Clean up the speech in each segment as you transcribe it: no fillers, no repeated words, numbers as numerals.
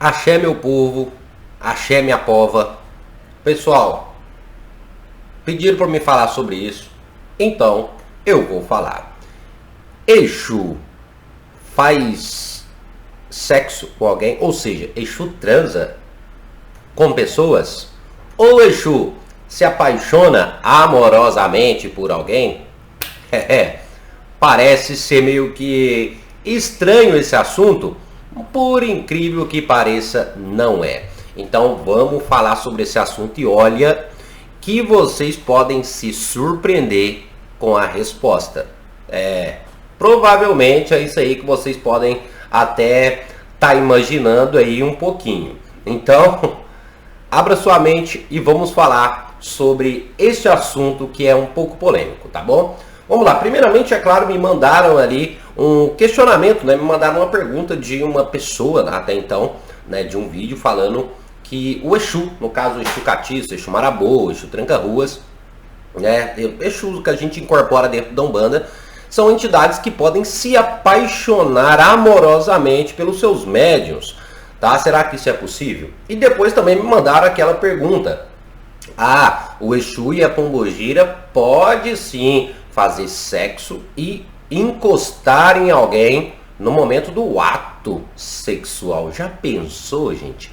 Axé, meu povo, axé, minha pova. Pessoal, pediram para me falar sobre isso, então eu vou falar. Exu faz sexo com alguém, ou seja, Exu transa com pessoas? Ou Exu se apaixona amorosamente por alguém? Parece ser meio que estranho esse assunto, por incrível que pareça, não é. Então vamos falar sobre esse assunto e olha que vocês podem se surpreender com a resposta. Provavelmente é isso aí que vocês podem até estar imaginando aí um pouquinho. Então, abra sua mente e vamos falar sobre este assunto que é um pouco polêmico, tá bom? Vamos lá, primeiramente, é claro, me mandaram ali um questionamento, né? Me mandaram uma pergunta de uma pessoa até então, né? De um vídeo falando que o Exu, no caso o Exu Catiço, Exu Marabô, Exu Tranca-Ruas, né? Exu que a gente incorpora dentro da Umbanda, são entidades que podem se apaixonar amorosamente pelos seus médiuns, tá? Será que isso é possível? E depois também me mandaram aquela pergunta. O Exu e a Pombogira pode sim fazer sexo e encostar em alguém no momento do ato sexual. Já pensou, gente?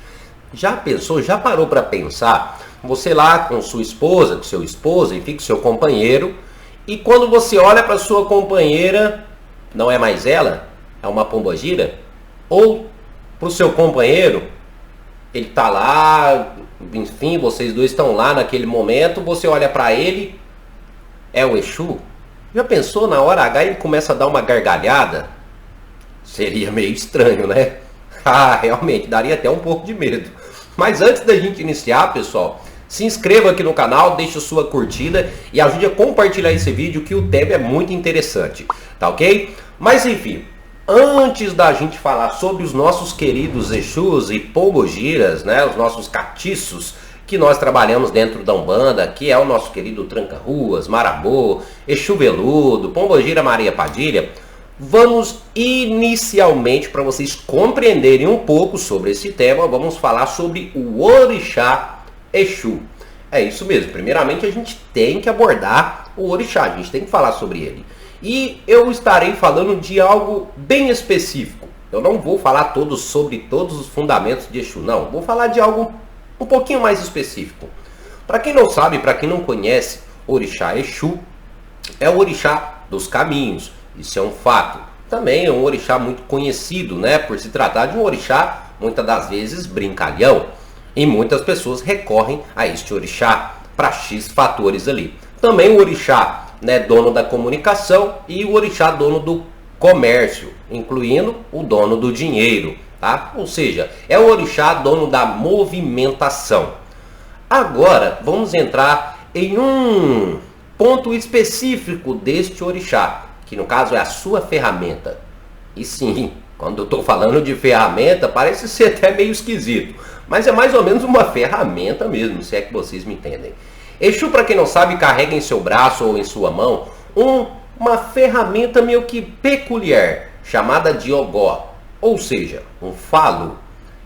Já pensou? Já parou para pensar? Você lá com sua esposa, com seu esposo, e fica seu companheiro, e quando você olha para sua companheira, não é mais ela, é uma pombogira? Ou para o seu companheiro, ele tá lá, enfim, vocês dois estão lá naquele momento, você olha para ele, é o Exu? Já pensou na hora H ele começa a dar uma gargalhada? Seria meio estranho, né? Realmente, daria até um pouco de medo. Mas antes da gente iniciar, pessoal, se inscreva aqui no canal, deixe sua curtida e ajude a compartilhar esse vídeo que o tema é muito interessante, tá ok? Mas enfim, antes da gente falar sobre os nossos queridos Exus e Pombogiras, né, os nossos catiços que nós trabalhamos dentro da Umbanda, que é o nosso querido Tranca-Ruas, Marabô, Exu Veludo, Pombogira Maria Padilha, vamos inicialmente, para vocês compreenderem um pouco sobre esse tema, vamos falar sobre o Orixá Exu. É isso mesmo, primeiramente a gente tem que abordar o Orixá, a gente tem que falar sobre ele. E eu estarei falando de algo bem específico. Eu não vou falar sobre todos os fundamentos de Exu, não. Vou falar de algo um pouquinho mais específico. Para quem não sabe, para quem não conhece, Orixá Exu é o Orixá dos caminhos. Isso é um fato. Também é um Orixá muito conhecido, né? Por se tratar de um Orixá, muitas das vezes, brincalhão. E muitas pessoas recorrem a este Orixá para X fatores ali. Também o Orixá, né, dono da comunicação, e o Orixá dono do comércio, incluindo o dono do dinheiro, tá? Ou seja, é o Orixá dono da movimentação. Agora vamos entrar em um ponto específico deste Orixá, que no caso é a sua ferramenta. E sim, quando eu estou falando de ferramenta, parece ser até meio esquisito, mas é mais ou menos uma ferramenta mesmo, se é que vocês me entendem. Exu, para quem não sabe, carrega em seu braço ou em sua mão uma ferramenta meio que peculiar, chamada de ogó, ou seja, um falo.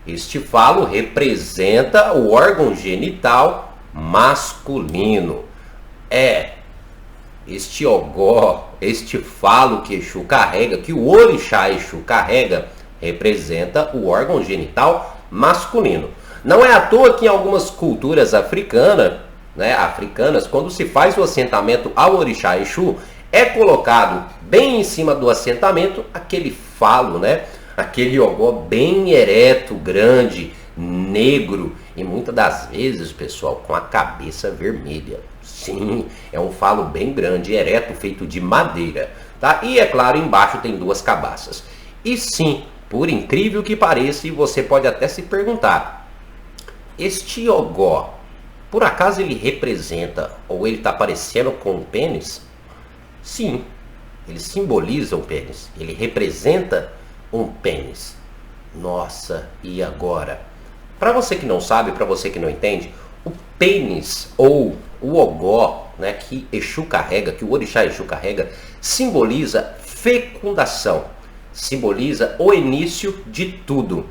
Este falo representa o órgão genital masculino. Este ogó, este falo que Exu carrega, que o Orixá Exu carrega, representa o órgão genital masculino. Não é à toa que em algumas culturas africanas, quando se faz o assentamento ao Orixá Exu, é colocado bem em cima do assentamento aquele falo, né? Aquele ogó bem ereto, grande, negro e muitas das vezes, pessoal, com a cabeça vermelha. Sim, é um falo bem grande, ereto, feito de madeira, tá? E é claro, embaixo tem duas cabaças. E sim, por incrível que pareça, e você pode até se perguntar, este ogó, por acaso ele representa, ou ele está parecendo com um pênis? Sim, ele simboliza um pênis, ele representa um pênis. Nossa, e agora? Para você que não sabe, para você que não entende, o pênis ou o ogó, né, que Exu carrega, que o Orixá Exu carrega, simboliza fecundação, simboliza o início de tudo.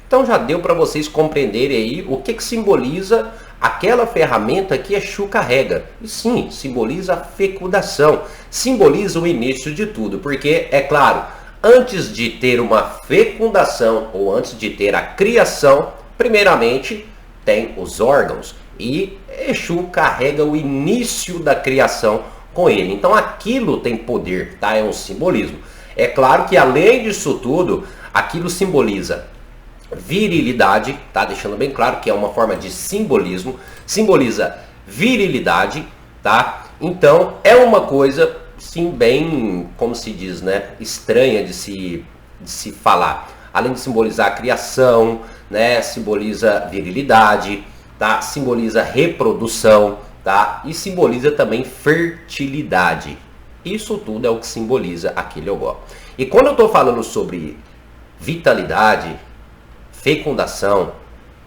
Então já deu para vocês compreenderem aí o que simboliza aquela ferramenta que Exu carrega. E sim, simboliza a fecundação, simboliza o início de tudo, porque, é claro, antes de ter uma fecundação ou antes de ter a criação, primeiramente tem os órgãos e Exu carrega o início da criação com ele. Então aquilo tem poder, tá? É um simbolismo. É claro que além disso tudo, aquilo simboliza virilidade, tá? Deixando bem claro que é uma forma de simbolismo, simboliza virilidade, tá? Então é uma coisa, sim, bem, como se diz, né? Estranha de se falar. Além de simbolizar a criação, né? Simboliza virilidade, tá? Simboliza reprodução, tá? E simboliza também fertilidade. Isso tudo é o que simboliza aquele ogó. E quando eu estou falando sobre vitalidade, fecundação,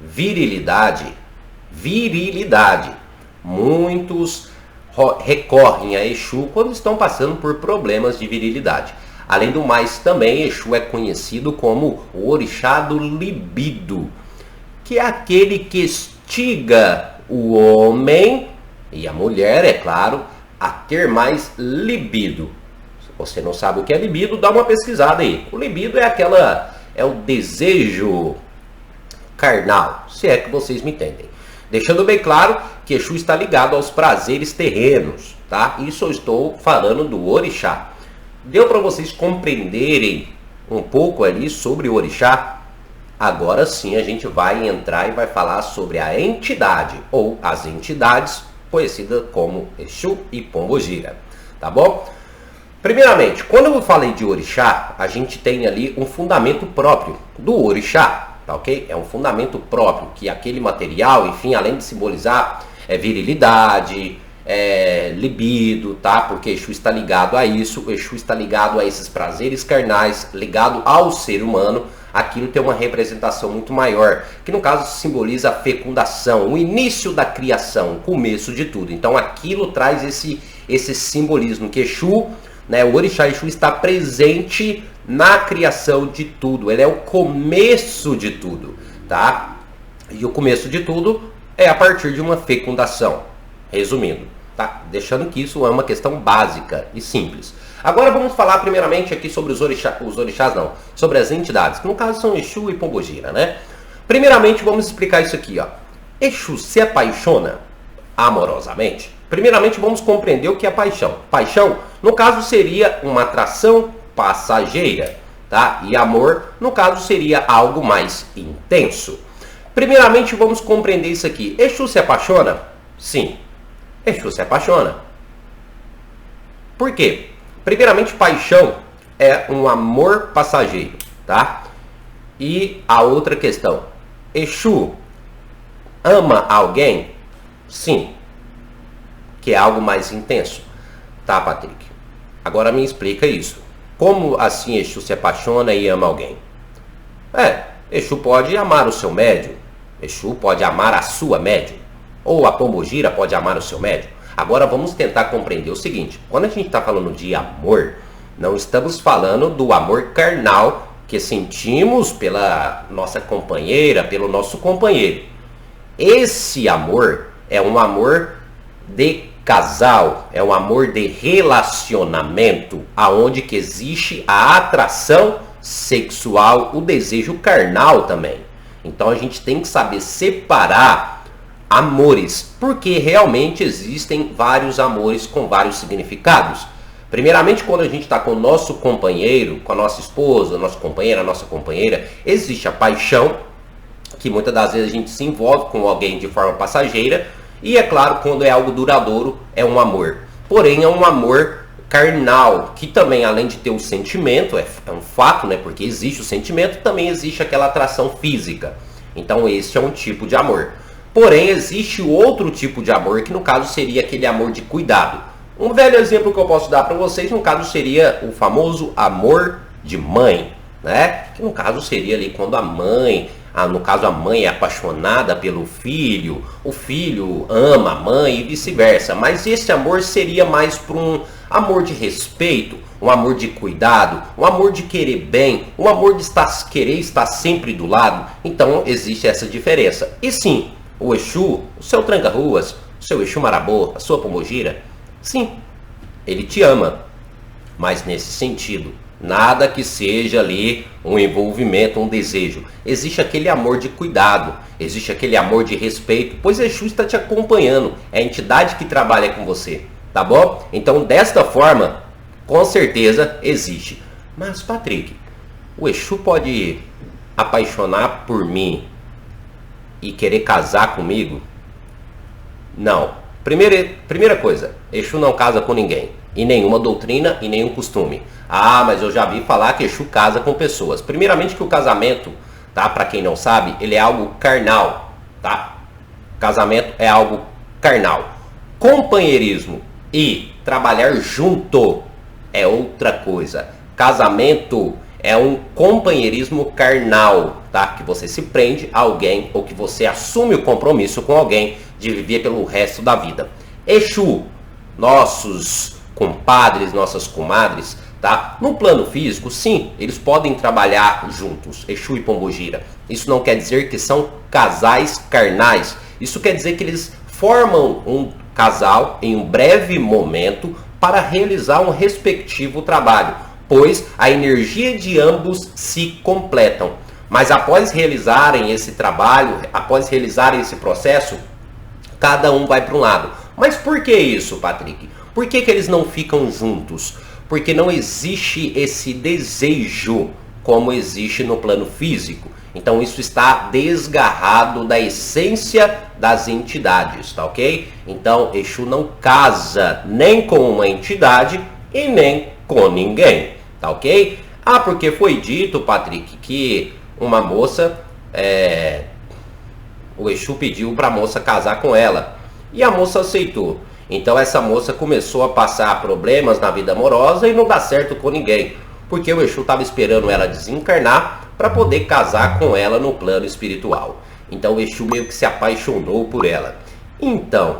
virilidade, muitos recorrem a Exu quando estão passando por problemas de virilidade. Além do mais, também Exu é conhecido como o orixá do libido, que é aquele que instiga o homem e a mulher, é claro, a ter mais libido. Se você não sabe o que é libido, dá uma pesquisada aí. O libido é o desejo carnal, se é que vocês me entendem. Deixando bem claro que Exu está ligado aos prazeres terrenos, tá? Isso eu estou falando do orixá. Deu para vocês compreenderem um pouco ali sobre o orixá? Agora sim a gente vai entrar e vai falar sobre a entidade, ou as entidades conhecidas como Exu e Pombogira, tá bom? Primeiramente, quando eu falei de orixá, a gente tem ali um fundamento próprio do orixá, tá ok? É um fundamento próprio, que aquele material, enfim, além de simbolizar virilidade, libido, tá? Porque Exu está ligado a isso, Exu está ligado a esses prazeres carnais, ligado ao ser humano. Aquilo tem uma representação muito maior, que no caso simboliza a fecundação, o início da criação, o começo de tudo. Então aquilo traz esse simbolismo que Exu, né, o orixá Exu está presente na criação de tudo. Ele é o começo de tudo, tá? E o começo de tudo é a partir de uma fecundação. Resumindo, tá? Deixando que isso é uma questão básica e simples. Agora vamos falar primeiramente aqui sobre os orixás não, sobre as entidades, que no caso são Exu e Pombogira, né? Primeiramente vamos explicar isso aqui, ó. Exu se apaixona amorosamente? Primeiramente vamos compreender o que é paixão. Paixão, no caso, seria uma atração passageira, tá? E amor, no caso, seria algo mais intenso. Primeiramente vamos compreender isso aqui. Exu se apaixona? Sim, Exu se apaixona. Por quê? Primeiramente, paixão é um amor passageiro, tá? E a outra questão, Exu ama alguém? Sim, que é algo mais intenso, tá, Patrick? Agora me explica isso. Como assim Exu se apaixona e ama alguém? Exu pode amar o seu médium, Exu pode amar a sua médium, ou a Pombogira pode amar o seu médium. Agora vamos tentar compreender o seguinte, quando a gente está falando de amor, não estamos falando do amor carnal que sentimos pela nossa companheira, pelo nosso companheiro. Esse amor é um amor de casal, é um amor de relacionamento, aonde que existe a atração sexual, o desejo carnal também. Então a gente tem que saber separar amores, porque realmente existem vários amores com vários significados. Primeiramente, quando a gente está com o nosso companheiro, com a nossa esposa, nosso companheiro, a nossa companheira, existe a paixão, que muitas das vezes a gente se envolve com alguém de forma passageira, e é claro, quando é algo duradouro, é um amor. Porém, é um amor carnal, que também, além de ter o sentimento, é um fato, né? Porque existe o sentimento, também existe aquela atração física. Então, esse é um tipo de amor. Porém, existe outro tipo de amor, que no caso seria aquele amor de cuidado. Um velho exemplo que eu posso dar para vocês, no caso, seria o famoso amor de mãe, né? Que no caso seria ali quando a mãe, no caso a mãe é apaixonada pelo filho, o filho ama a mãe e vice-versa. Mas esse amor seria mais para Amor de respeito, um amor de cuidado, um amor de querer bem, um amor de querer estar sempre do lado. Então existe essa diferença. E sim, o Exu, o seu tranca-ruas, o seu Exu Marabô, a sua pombogira, sim, ele te ama. Mas nesse sentido, nada que seja ali um envolvimento, um desejo. Existe aquele amor de cuidado, existe aquele amor de respeito, pois Exu está te acompanhando, é a entidade que trabalha com você, tá bom? Então desta forma, com certeza existe. Mas Patrick, o Exu pode apaixonar por mim e querer casar comigo? Não. Primeira coisa, Exu não casa com ninguém. E nenhuma doutrina e nenhum costume. Ah, mas eu já vi falar que Exu casa com pessoas. Primeiramente que o casamento, tá? Para quem não sabe, ele é algo carnal, tá? Casamento é algo carnal. Companheirismo e trabalhar junto é outra coisa. Casamento é um companheirismo carnal, tá? Que você se prende a alguém ou que você assume o compromisso com alguém de viver pelo resto da vida. Exu, nossos compadres, nossas comadres, tá? No plano físico, sim, eles podem trabalhar juntos, Exu e Pombogira. Isso não quer dizer que são casais carnais. Isso quer dizer que eles formam um casal em um breve momento para realizar um respectivo trabalho, pois a energia de ambos se completam. Mas após realizarem esse trabalho, após realizarem esse processo, cada um vai para um lado. Mas por que isso, Patrick? Por que eles não ficam juntos? Porque não existe esse desejo como existe no plano físico. Então isso está desgarrado da essência das entidades, tá ok? Então Exu não casa nem com uma entidade e nem com ninguém, tá ok? Ah, porque foi dito, Patrick, que uma moça, o Exu pediu para a moça casar com ela e a moça aceitou. Então essa moça começou a passar problemas na vida amorosa e não dá certo com ninguém, porque o Exu estava esperando ela desencarnar para poder casar com ela no plano espiritual. Então o Exu meio que se apaixonou por ela. Então,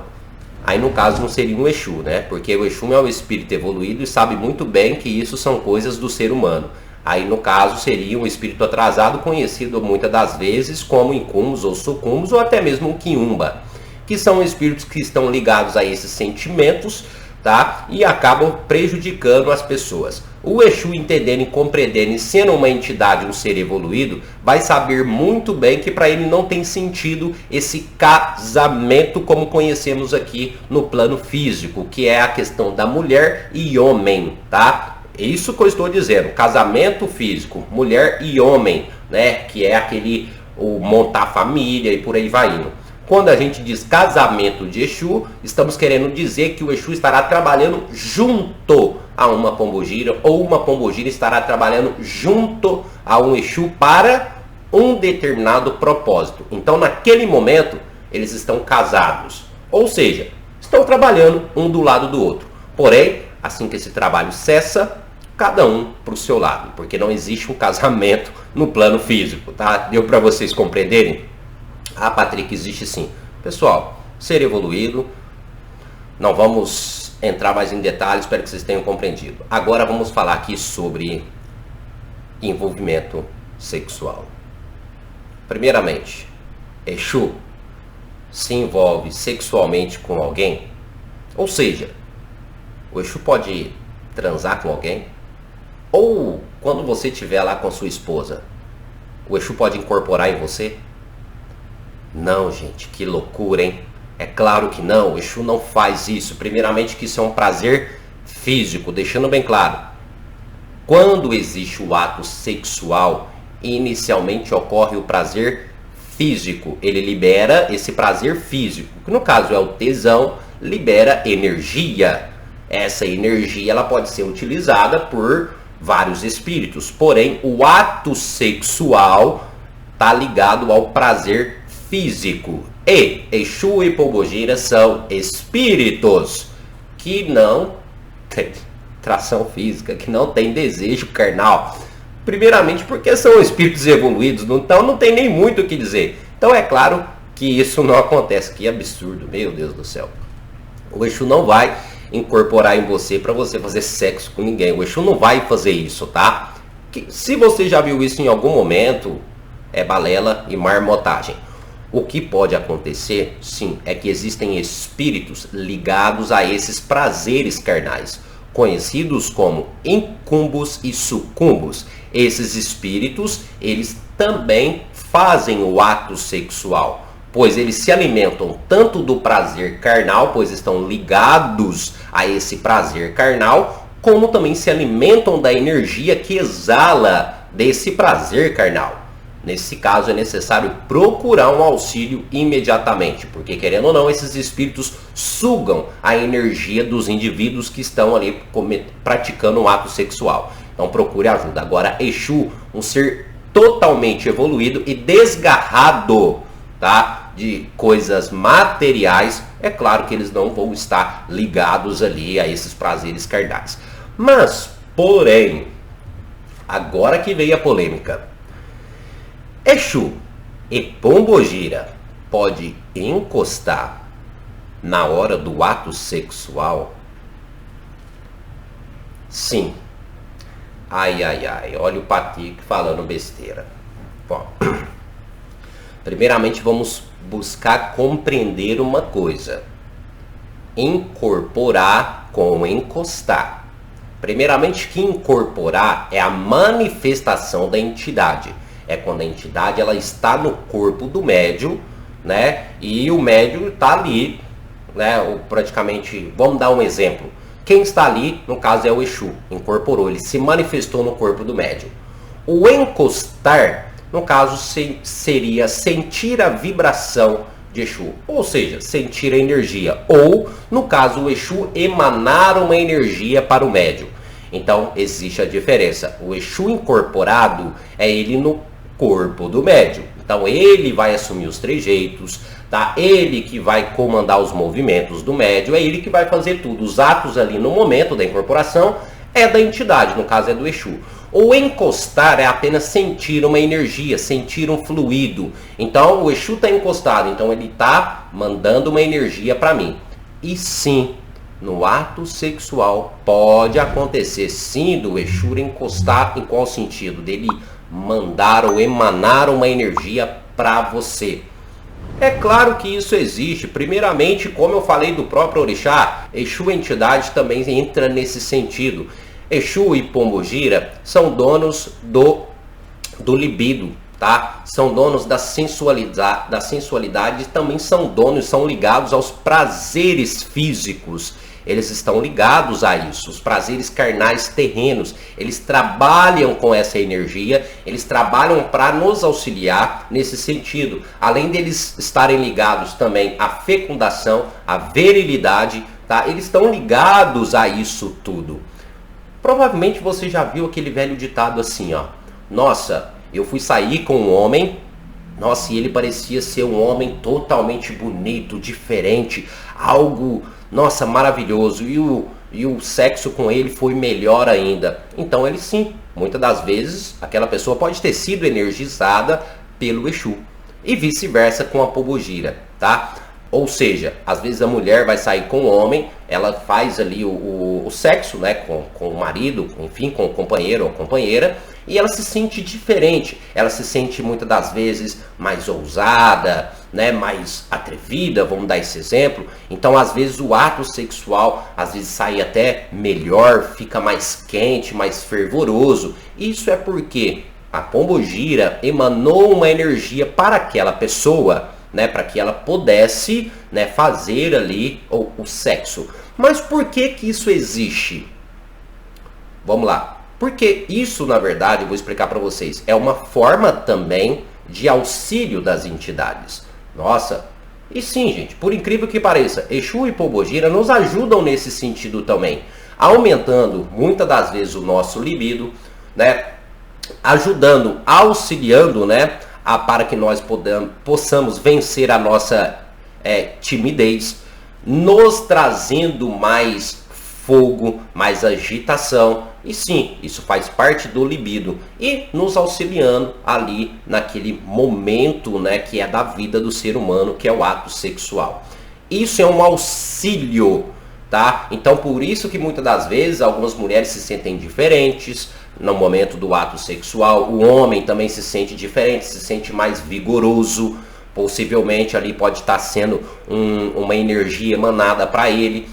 aí no caso não seria um Exu, né? Porque o Exu é um espírito evoluído e sabe muito bem que isso são coisas do ser humano. Aí no caso seria um espírito atrasado, conhecido muitas das vezes como incumbos ou sucumbos ou até mesmo um quiumba, que são espíritos que estão ligados a esses sentimentos, tá? E acabam prejudicando as pessoas. O Exu, entendendo e compreendendo e sendo uma entidade, um ser evoluído, vai saber muito bem que para ele não tem sentido esse casamento como conhecemos aqui no plano físico, que é a questão da mulher e homem, tá? É isso que eu estou dizendo, casamento físico, mulher e homem, né? Que é aquele, o montar família e por aí vai indo. Quando a gente diz casamento de Exu, estamos querendo dizer que o Exu estará trabalhando junto a uma pombogira, ou uma pombogira estará trabalhando junto a um Exu para um determinado propósito. Então, naquele momento, eles estão casados. Ou seja, estão trabalhando um do lado do outro. Porém, assim que esse trabalho cessa, cada um para o seu lado, porque não existe um casamento no plano físico, tá? Deu para vocês compreenderem? Ah, Patrick, existe sim. Pessoal, ser evoluído, não vamos entrar mais em detalhes, espero que vocês tenham compreendido. Agora vamos falar aqui sobre envolvimento sexual. Primeiramente, Exu se envolve sexualmente com alguém? Ou seja, o Exu pode transar com alguém? Ou quando você estiver lá com sua esposa, o Exu pode incorporar em você? Não, gente, que loucura, hein? É claro que não, o Exu não faz isso. Primeiramente que isso é um prazer físico, deixando bem claro. Quando existe o ato sexual, inicialmente ocorre o prazer físico. Ele libera esse prazer físico, que no caso é o tesão, libera energia. Essa energia ela pode ser utilizada por vários espíritos. Porém, o ato sexual está ligado ao prazer físico. E Exu e Pombogira são espíritos que não têm tração física, que não têm desejo carnal. Primeiramente porque são espíritos evoluídos, então não tem nem muito o que dizer. Então é claro que isso não acontece. Que absurdo, meu Deus do céu. O Exu não vai incorporar em você para você fazer sexo com ninguém. O Exu não vai fazer isso, tá? Se você já viu isso em algum momento, é balela e marmotagem. O que pode acontecer, sim, é que existem espíritos ligados a esses prazeres carnais, conhecidos como incumbos e sucumbos. Esses espíritos, eles também fazem o ato sexual, pois eles se alimentam tanto do prazer carnal, pois estão ligados a esse prazer carnal, como também se alimentam da energia que exala desse prazer carnal. Nesse caso é necessário procurar um auxílio imediatamente, porque querendo ou não, esses espíritos sugam a energia dos indivíduos que estão ali praticando um ato sexual. Então procure ajuda. Agora, Exu, um ser totalmente evoluído e desgarrado, tá, de coisas materiais, é claro que eles não vão estar ligados ali a esses prazeres carnais. Mas, porém, agora que veio a polêmica, Exu e Pombogira pode encostar na hora do ato sexual? Sim. Ai, ai, ai. Olha o Patrick falando besteira. Bom, primeiramente vamos buscar compreender uma coisa. Incorporar com encostar. Primeiramente, que incorporar é a manifestação da entidade. É quando a entidade ela está no corpo do médium, né? E o médium está ali, né? Praticamente, vamos dar um exemplo. Quem está ali, no caso, é o Exu, incorporou, ele se manifestou no corpo do médium. O encostar, no caso, seria sentir a vibração de Exu, ou seja, sentir a energia. Ou, no caso, o Exu emanar uma energia para o médium. Então, existe a diferença. O Exu incorporado é ele no corpo do médium. Então ele vai assumir os trejeitos, tá? Ele que vai comandar os movimentos do médium, é ele que vai fazer tudo. Os atos ali no momento da incorporação é da entidade, no caso é do Exu. O encostar é apenas sentir uma energia, sentir um fluido. Então o Exu está encostado, então ele está mandando uma energia para mim. E sim, no ato sexual pode acontecer sim do Exu encostar. Em qual sentido? Dele mandar ou emanar uma energia para você. É claro que isso existe. Primeiramente, como eu falei do próprio orixá, Exu entidade também entra nesse sentido. Exu e Pombogira são donos do libido, tá? São donos da sensualidade, também são donos, são ligados aos prazeres físicos. Eles estão ligados a isso, os prazeres carnais terrenos. Eles trabalham com essa energia, eles trabalham para nos auxiliar nesse sentido. Além deles estarem ligados também à fecundação, à virilidade, tá? Eles estão ligados a isso tudo. Provavelmente você já viu aquele velho ditado assim, ó. Nossa, eu fui sair com um homem, nossa, e ele parecia ser um homem totalmente bonito, diferente, algo... Nossa, maravilhoso. E o sexo com ele foi melhor ainda. Então ele sim, muitas das vezes, aquela pessoa pode ter sido energizada pelo Exu. E vice-versa com a Pombogira, tá? Ou seja, às vezes a mulher vai sair com o homem, ela faz ali o sexo, né, com o marido, enfim, com o companheiro ou companheira, e ela se sente diferente. Ela se sente muitas das vezes mais ousada, né, mais atrevida, vamos dar esse exemplo. Então, às vezes o ato sexual, às vezes sai até melhor, fica mais quente, mais fervoroso. Isso é porque a Pombogira emanou uma energia para aquela pessoa, né, para que ela pudesse, né, fazer ali o sexo. Mas por que que isso existe? Vamos lá. Porque isso, na verdade, eu vou explicar para vocês, é uma forma também de auxílio das entidades. Nossa, e sim, gente, por incrível que pareça, Exu e Pombogira nos ajudam nesse sentido também, aumentando muitas das vezes o nosso libido, né, ajudando, auxiliando, né, para que nós possamos vencer a nossa timidez, nos trazendo mais fogo, mais agitação. E sim, isso faz parte do libido e nos auxiliando ali naquele momento, né, que é da vida do ser humano, que é o ato sexual. Isso é um auxílio tá? Então por isso que muitas das vezes algumas mulheres se sentem diferentes no momento do ato sexual, o homem também se sente diferente, se sente mais vigoroso, possivelmente ali pode estar sendo uma energia emanada para ele.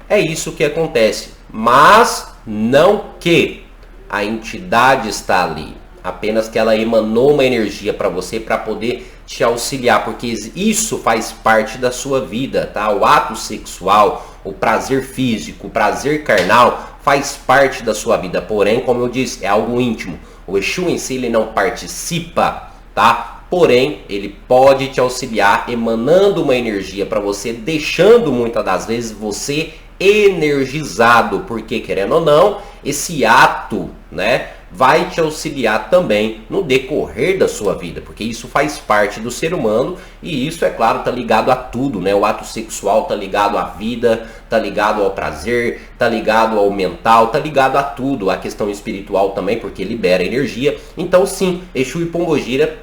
É isso que acontece, mas não que a entidade está ali, apenas que ela emanou uma energia para você para poder te auxiliar, porque isso faz parte da sua vida, tá? O ato sexual, o prazer físico, o prazer carnal faz parte da sua vida, porém, como eu disse, é algo íntimo. O Exu em si ele não participa, tá? Porém, ele pode te auxiliar emanando uma energia para você, deixando muitas das vezes você energizado, porque querendo ou não, esse ato, né, vai te auxiliar também no decorrer da sua vida, porque isso faz parte do ser humano e isso, é claro, tá ligado a tudo, né? O ato sexual tá ligado à vida, tá ligado ao prazer, tá ligado ao mental, tá ligado a tudo, a questão espiritual também, porque libera energia. Então sim, Exu e Pombogira,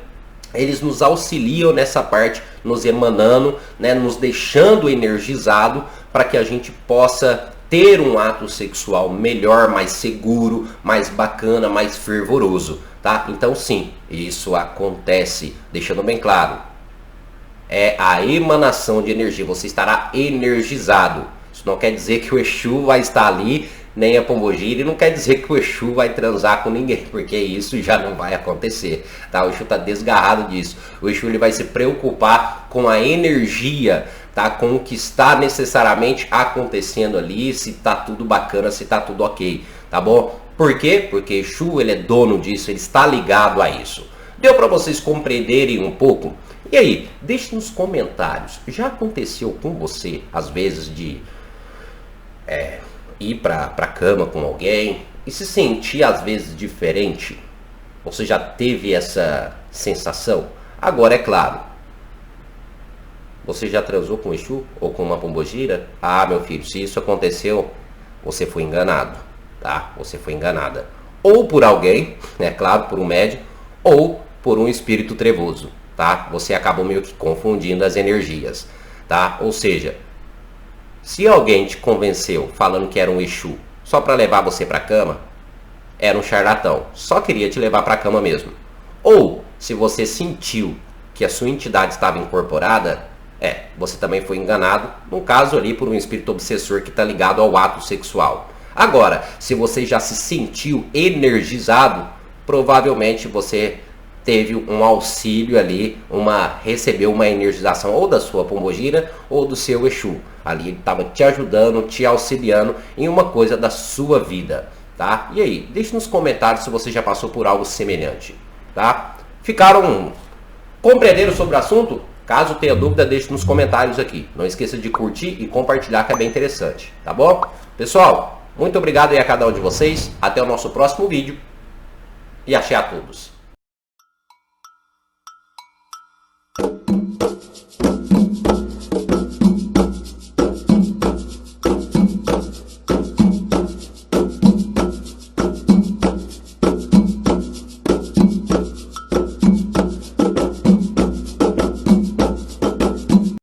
eles nos auxiliam nessa parte, nos emanando, né, nos deixando energizado para que a gente possa ter um ato sexual melhor, mais seguro, mais bacana, mais fervoroso, tá? Então sim, isso acontece, deixando bem claro, é a emanação de energia, você estará energizado. Isso não quer dizer que o Exu vai estar ali, nem a Pombogira, e não quer dizer que o Exu vai transar com ninguém, porque isso já não vai acontecer, tá? O Exu está desgarrado disso. O Exu ele vai se preocupar com a energia, tá? Com o que está necessariamente acontecendo ali, se tá tudo bacana, se tá tudo ok, tá bom? Por quê? Porque Exu ele é dono disso, ele está ligado a isso. Deu para vocês compreenderem um pouco? E aí, deixe nos comentários, já aconteceu com você, às vezes, de ir pra cama com alguém e se sentir às vezes diferente? Você já teve essa sensação? Agora é claro, você já transou com o Exu ou com uma Pombogira? Ah, meu filho, se isso aconteceu, você foi enganado, tá? Você foi enganada. Ou por alguém, é claro, por um médium, ou por um espírito trevoso, tá? Você acabou meio que confundindo as energias, tá? Ou seja, se alguém te convenceu falando que era um Exu só para levar você para a cama, era um charlatão, só queria te levar para a cama mesmo. Ou se você sentiu que a sua entidade estava incorporada, você também foi enganado, no caso ali por um espírito obsessor que está ligado ao ato sexual. Agora, se você já se sentiu energizado, provavelmente você teve um auxílio ali, recebeu uma energização ou da sua Pombogira ou do seu Exu. Ali ele estava te ajudando, te auxiliando em uma coisa da sua vida, tá? E aí, deixe nos comentários se você já passou por algo semelhante, tá? Compreenderam sobre o assunto? Caso tenha dúvida, deixe nos comentários aqui. Não esqueça de curtir e compartilhar, que é bem interessante, tá bom? Pessoal, muito obrigado aí a cada um de vocês. Até o nosso próximo vídeo. E axé a todos.